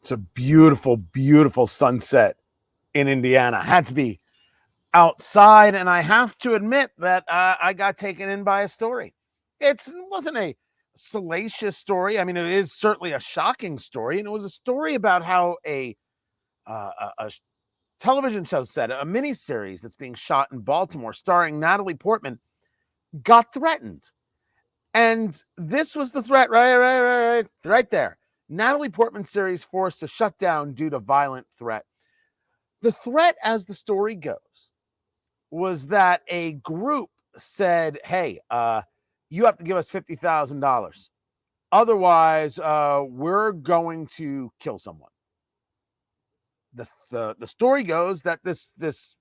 It's a beautiful, beautiful sunset in Indiana. Had to be outside, and I have to admit that I got taken in by a story. It wasn't a salacious story. I mean, it is certainly a shocking story, and it was a story about how a television show set, a miniseries that's being shot in Baltimore, starring Natalie Portman, got threatened. And this was the threat, right there. Natalie Portman series forced to shut down due to violent threat. The threat, as the story goes, was that a group said, hey, you have to give us $50,000. Otherwise, we're going to kill someone. The story goes that this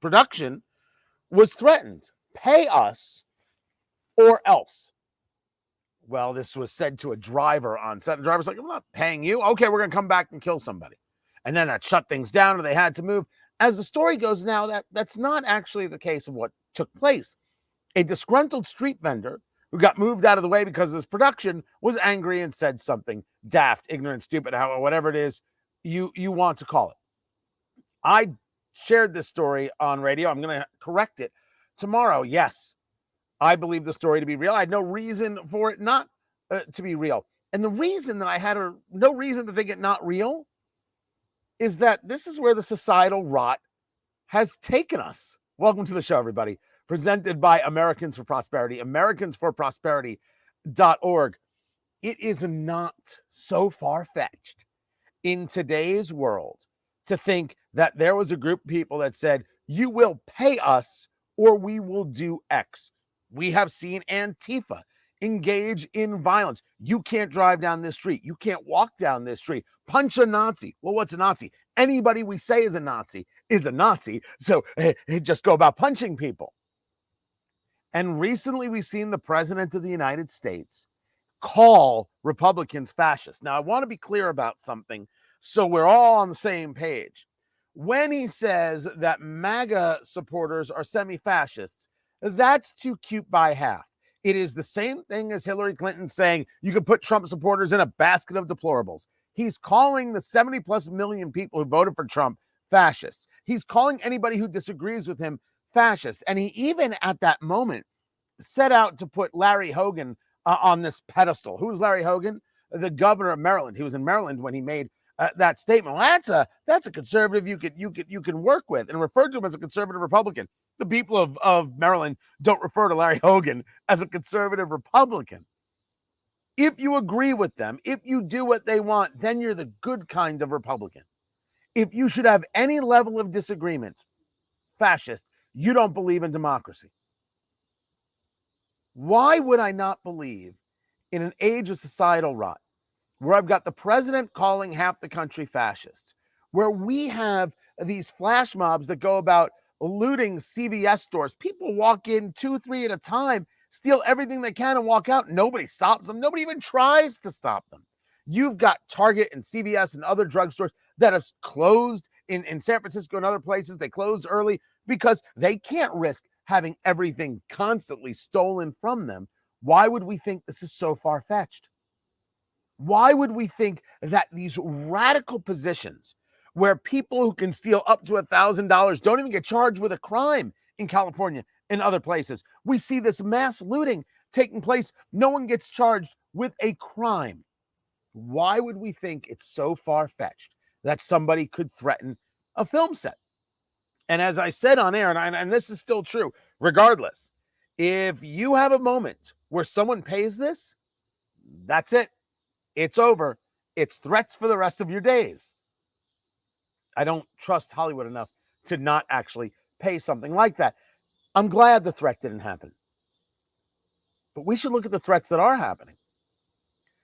production was threatened. Pay us or else. Well, this was said to a driver on set. The driver's like, I'm not paying you. Okay, we're going to come back and kill somebody. And then that shut things down, and they had to move. As the story goes now, that's not actually the case of what took place. A disgruntled street vendor who got moved out of the way because of this production was angry and said something daft, ignorant, stupid, whatever it is you want to call it. I shared this story on radio. I'm going to correct it tomorrow. Yes, I believe the story to be real. I had no reason for it not to be real. And the reason that I had no reason to think it not real is that this is where the societal rot has taken us. Welcome to the show, everybody. Presented by Americans for Prosperity, americansforprosperity.org. It is not so far-fetched in today's world to think that there was a group of people that said, you will pay us or we will do X. We have seen Antifa engage in violence. You can't drive down this street. You can't walk down this street. Punch a Nazi. Well, what's a Nazi? Anybody we say is a Nazi. So just go about punching people. And recently we've seen the president of the United States call Republicans fascists. Now, I want to be clear about something so we're all on the same page. When he says that MAGA supporters are semi-fascists, that's too cute by half. It is the same thing as Hillary Clinton saying you can put Trump supporters in a basket of deplorables. He's calling the 70 plus million people who voted for Trump fascists. He's calling anybody who disagrees with him fascist. And he even at that moment set out to put Larry Hogan on this pedestal. Who's Larry Hogan? The governor of Maryland. He was in Maryland when he made that statement. Well, that's a conservative you can work with, and referred to him as a conservative Republican. The people of Maryland don't refer to Larry Hogan as a conservative Republican. If you agree with them, if you do what they want, then you're the good kind of Republican. If you should have any level of disagreement, fascist, you don't believe in democracy. Why would I not believe in an age of societal rot, where I've got the president calling half the country fascists, where we have these flash mobs that go about looting CVS stores? People walk in 2, 3 at a time, steal everything they can and walk out. Nobody stops them. Nobody even tries to stop them. You've got Target and CVS and other drugstores that have closed in San Francisco and other places. They close early because they can't risk having everything constantly stolen from them. Why would we think this is so far-fetched? Why would we think that these radical positions where people who can steal up to $1,000 don't even get charged with a crime in California and other places? We see this mass looting taking place. No one gets charged with a crime. Why would we think it's so far-fetched that somebody could threaten a film set? And as I said on air, and this is still true, regardless, if you have a moment where someone pays this, that's it. It's over. It's threats for the rest of your days. I don't trust Hollywood enough to not actually pay something like that. I'm glad the threat didn't happen. But we should look at the threats that are happening.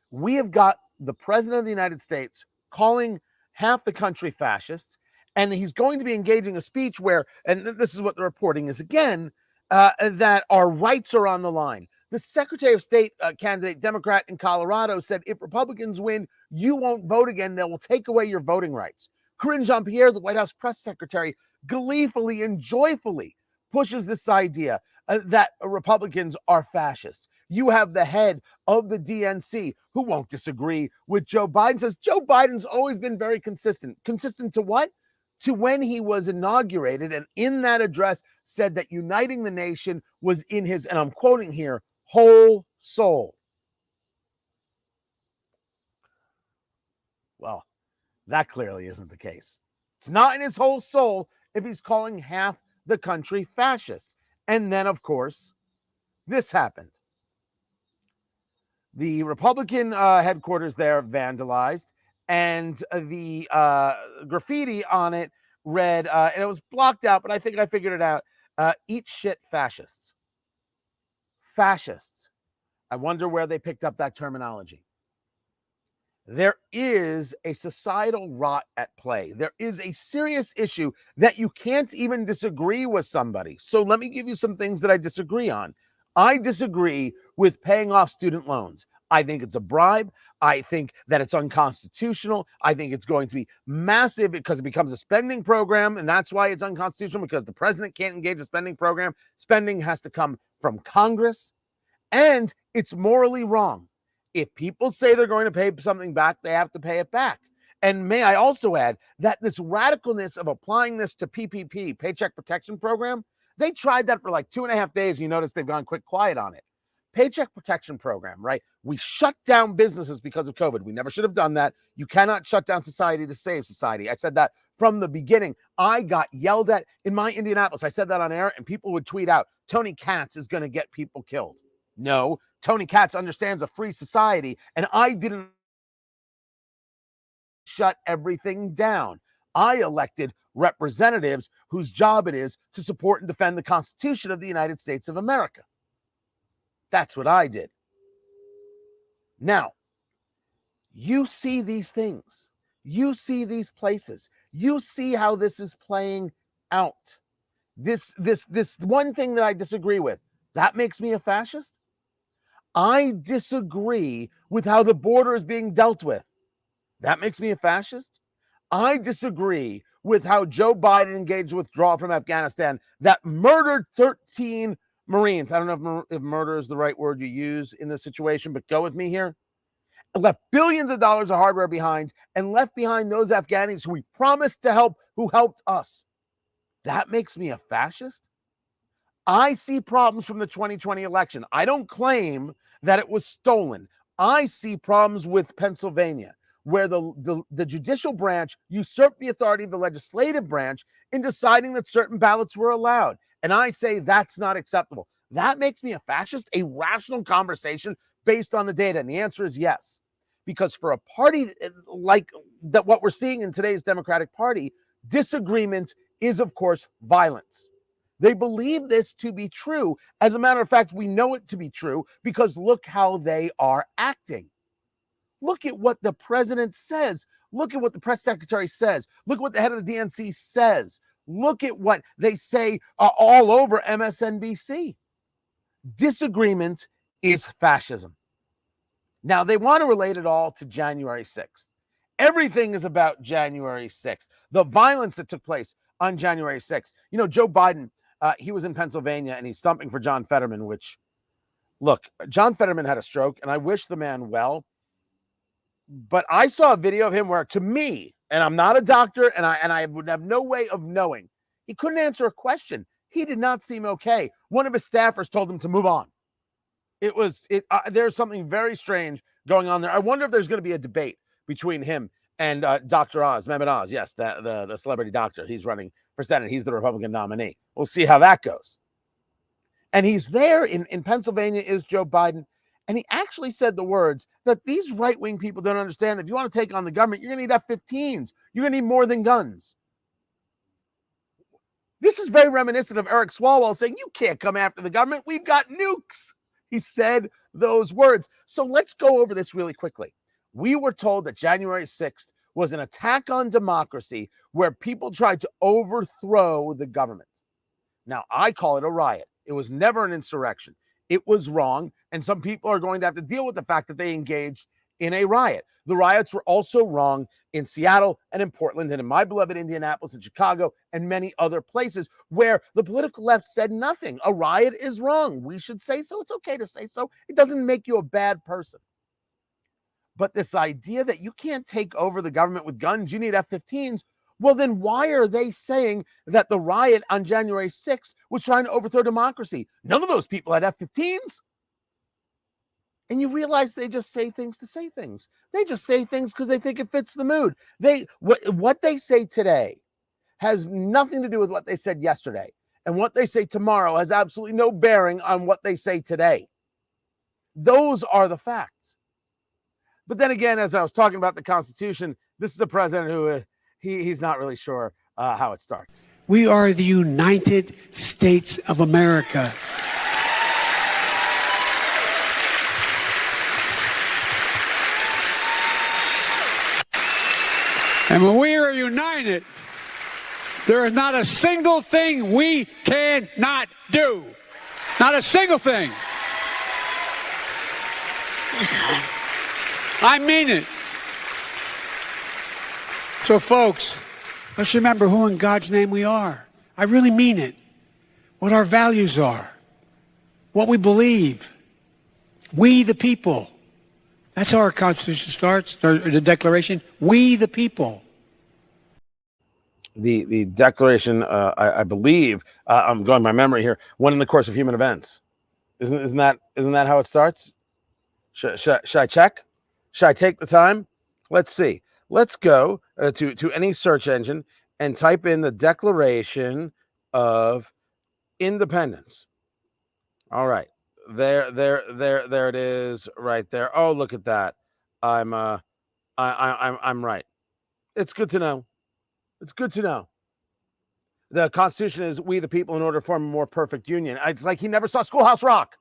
We have got the president of the United States calling half the country fascists, and he's going to be engaging a speech where, and this is what the reporting is again, that our rights are on the line. The Secretary of State candidate, Democrat in Colorado, said if Republicans win, you won't vote again. They will take away your voting rights. Karine Jean-Pierre, the White House press secretary, gleefully and joyfully pushes this idea that Republicans are fascists. You have the head of the DNC who won't disagree with Joe Biden, says Joe Biden's always been very consistent. Consistent to what? To when he was inaugurated, and in that address said that uniting the nation was in his, and I'm quoting here, whole soul. Well, that clearly isn't the case. It's not in his whole soul if he's calling half the country fascists. And then, of course, this happened. The Republican headquarters there vandalized, and the graffiti on it read, and it was blocked out, but I think I figured it out, eat shit fascists. Fascists. I wonder where they picked up that terminology. There is a societal rot at play. There is a serious issue that you can't even disagree with somebody. So let me give you some things that I disagree on. I disagree with paying off student loans. I think it's a bribe. I think that it's unconstitutional. I think it's going to be massive because it becomes a spending program, and that's why it's unconstitutional, because the president can't engage a spending program. Spending has to come from Congress, and it's morally wrong. If people say they're going to pay something back, they have to pay it back. And may I also add that this radicalness of applying this to PPP, Paycheck Protection Program, they tried that for like 2.5 days. You notice they've gone quiet on it. Paycheck Protection Program, right? We shut down businesses because of COVID. We never should have done that. You cannot shut down society to save society. I said that from the beginning. I got yelled at in my Indianapolis. I said that on air, and people would tweet out, Tony Katz is going to get people killed. No, Tony Katz understands a free society, and I didn't shut everything down. I elected representatives whose job it is to support and defend the Constitution of the United States of America. That's what I did. Now, you see these things. You see these places. You see how this is playing out. This one thing that I disagree with, that makes me a fascist? I disagree with how the border is being dealt with. That makes me a fascist? I disagree with how Joe Biden engaged withdrawal from Afghanistan that murdered 13 Marines. I don't know if murder is the right word you use in this situation, but go with me here. Left billions of dollars of hardware behind, and left behind those Afghanis who we promised to help, who helped us. That makes me a fascist? I see problems from the 2020 election. I don't claim that it was stolen. I see problems with Pennsylvania, where the judicial branch usurped the authority of the legislative branch in deciding that certain ballots were allowed. And I say that's not acceptable. That makes me a fascist, a rational conversation based on the data. And the answer is yes. Because for a party like that, what we're seeing in today's Democratic Party, disagreement is, of course, violence. They believe this to be true. As a matter of fact, we know it to be true because look how they are acting. Look at what the president says. Look at what the press secretary says. Look at what the head of the DNC says. Look at what they say all over MSNBC. Disagreement is fascism. Now, they want to relate it all to January 6th. Everything is about January 6th. The violence that took place on January 6th. You know, Joe Biden, he was in Pennsylvania and he's stumping for John Fetterman, which, look, John Fetterman had a stroke and I wish the man well. But I saw a video of him where, to me, and I'm not a doctor and I would have no way of knowing, he couldn't answer a question. He did not seem okay. One of his staffers told him to move on. There's something very strange going on there. I wonder if there's going to be a debate between him and Dr. Oz, Mehmet Oz. Yes, the celebrity doctor. He's running for Senate. He's the Republican nominee. We'll see how that goes. And he's there in Pennsylvania is Joe Biden. And he actually said the words that these right-wing people don't understand. That if you want to take on the government, you're going to need F-15s. You're going to need more than guns. This is very reminiscent of Eric Swalwell saying, you can't come after the government. We've got nukes. He said those words. So let's go over this really quickly. We were told that January 6th was an attack on democracy where people tried to overthrow the government. Now, I call it a riot. It was never an insurrection. It was wrong, and some people are going to have to deal with the fact that they engaged in a riot. The riots were also wrong in Seattle and in Portland and in my beloved Indianapolis and Chicago and many other places where the political left said nothing. A riot is wrong. We should say so. It's okay to say so. It doesn't make you a bad person. But this idea that you can't take over the government with guns, you need F-15s, well, then why are they saying that the riot on January 6th was trying to overthrow democracy? None of those people had F-15s. And you realize they just say things to say things. They just say things because they think it fits the mood. What they say today has nothing to do with what they said yesterday. And what they say tomorrow has absolutely no bearing on what they say today. Those are the facts. But then again, as I was talking about the Constitution, this is a president who he's not really sure how it starts. We are the United States of America. And when we are united, there is not a single thing we cannot do. Not a single thing. I mean it. So, folks, let's remember who in God's name we are. I really mean it. What our values are. What we believe. We the people. That's how our Constitution starts, the Declaration. We the people. The Declaration, I believe, I'm going by memory here, one in the course of human events. Isn't that how it starts? Should I check? Should I take the time? Let's see. Let's go to any search engine and type in the Declaration of Independence. All right. There it is right there. Oh, look at that. I'm right. It's good to know. It's good to know. The Constitution is we the people in order to form a more perfect union. It's like he never saw Schoolhouse Rock.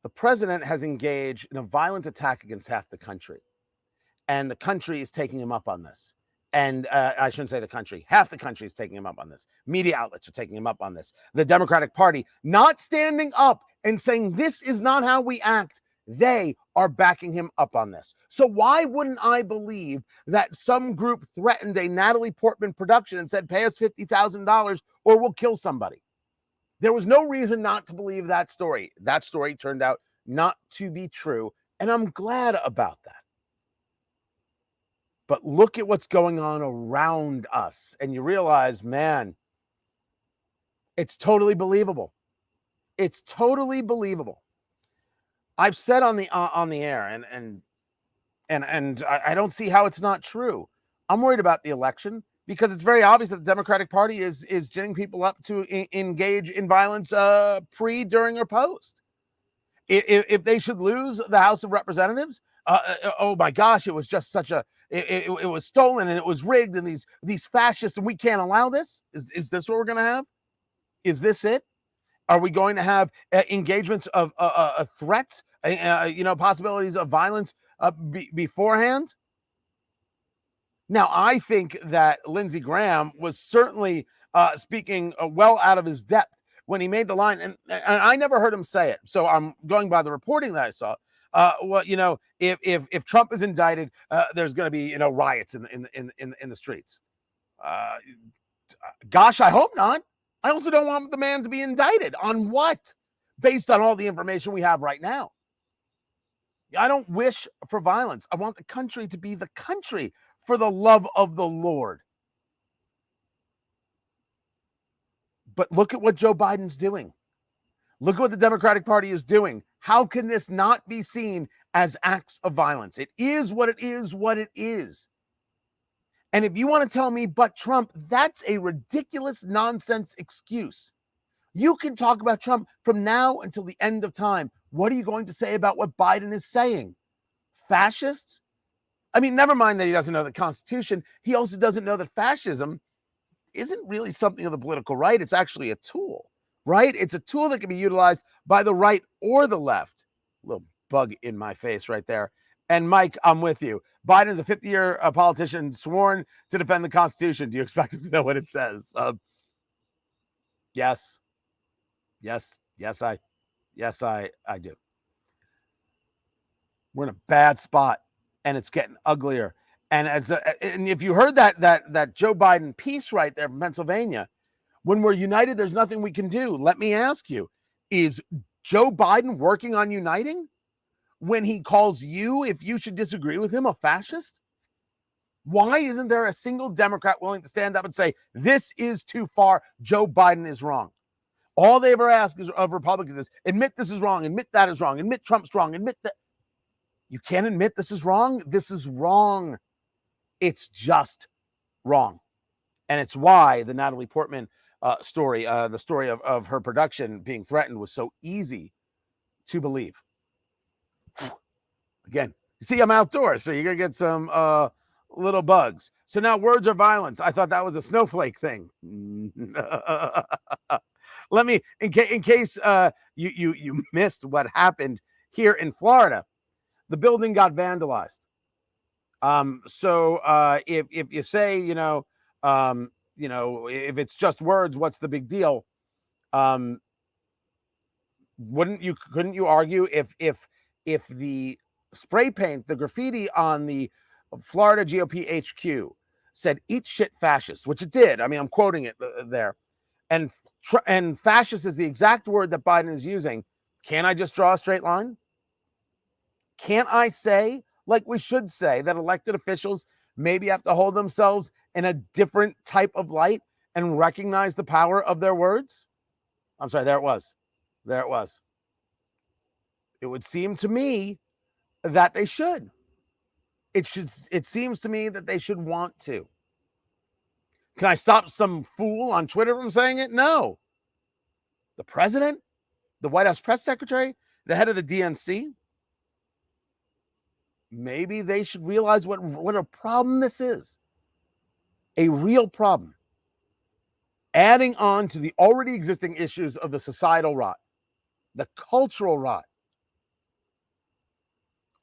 The president has engaged in a violent attack against half the country. And the country is taking him up on this. And I shouldn't say the country. Half the country is taking him up on this. Media outlets are taking him up on this. The Democratic Party not standing up and saying this is not how we act. They are backing him up on this. So why wouldn't I believe that some group threatened a Natalie Portman production and said, pay us $50,000 or we'll kill somebody? There was no reason not to believe that story. That story turned out not to be true. And I'm glad about that. But look at what's going on around us. And you realize, man, it's totally believable. It's totally believable. I've said on the air, and I don't see how it's not true. I'm worried about the election because it's very obvious that the Democratic Party is ginning people up to engage in violence pre, during, or post. If they should lose the House of Representatives, oh my gosh, it was just such a it was stolen and it was rigged and these fascists, and we can't allow this. Is this what we're going to have? Is this it? Are we going to have engagements of threats, possibilities of violence beforehand? Now, I think that Lindsey Graham was certainly speaking well out of his depth when he made the line, and I never heard him say it. So I'm going by the reporting that I saw. If Trump is indicted, there's going to be riots in the streets. Gosh, I hope not. I also don't want the man to be indicted on what, based on all the information we have right now. I don't wish for violence. I want the country to be the country for the love of the Lord. But look at what Joe Biden's doing. Look at what the Democratic Party is doing. How can this not be seen as acts of violence? It is what it is, what it is. And if you want to tell me, but Trump, that's a ridiculous nonsense excuse. You can talk about Trump from now until the end of time. What are you going to say about what Biden is saying? Fascists? I mean, never mind that he doesn't know the Constitution. He also doesn't know that fascism isn't really something of the political right. It's actually a tool, right? It's a tool that can be utilized by the right or the left. A little bug in my face right there. And Mike, I'm with you. Biden is a 50-year politician sworn to defend the Constitution. Do you expect him to know what it says? Yes, I do. We're in a bad spot, and it's getting uglier. And and if you heard that Joe Biden piece right there from Pennsylvania, when we're united, there's nothing we can do. Let me ask you, is Joe Biden working on uniting when he calls you, if you should disagree with him, a fascist? Why isn't there a single Democrat willing to stand up and say, this is too far, Joe Biden is wrong? All they ever ask of Republicans is, admit this is wrong, admit that is wrong, admit Trump's wrong, admit that. You can't admit this is wrong? This is wrong. It's just wrong. And it's why the Natalie Portman story, the story of her production being threatened, was so easy to believe. Again, you see, I'm outdoors, so you're going to get some little bugs. So now words are violence. I thought that was a snowflake thing. Let me, in case you missed what happened here in Florida, the building got vandalized. So if you say, if it's just words, what's the big deal? Couldn't you argue if the spray paint, the graffiti on the Florida GOP HQ said "Eat shit, fascists," which it did. I mean, I'm quoting it there, and fascist is the exact word that Biden is using. Can't I just draw a straight line? Can't I say, like we should say, that elected officials maybe have to hold themselves in a different type of light and recognize the power of their words? I'm sorry, there it was. There it was. It would seem to me that they should. It seems to me that they should want to. Can I stop some fool on Twitter from saying it? No. The president, the White House press secretary, the head of the DNC, maybe they should realize what a problem this is. A real problem. Adding on to the already existing issues of the societal rot, the cultural rot.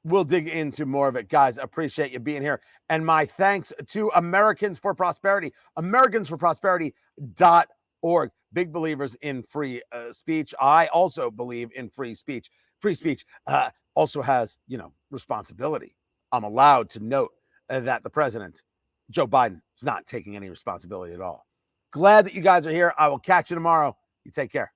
We'll dig into more of it. Guys, appreciate you being here. And my thanks to Americans for Prosperity, AmericansForProsperity.org. Big believers in free speech. I also believe in free speech. Free speech also has, responsibility. I'm allowed to note that the president, Joe Biden, is not taking any responsibility at all. Glad that you guys are here. I will catch you tomorrow. You take care.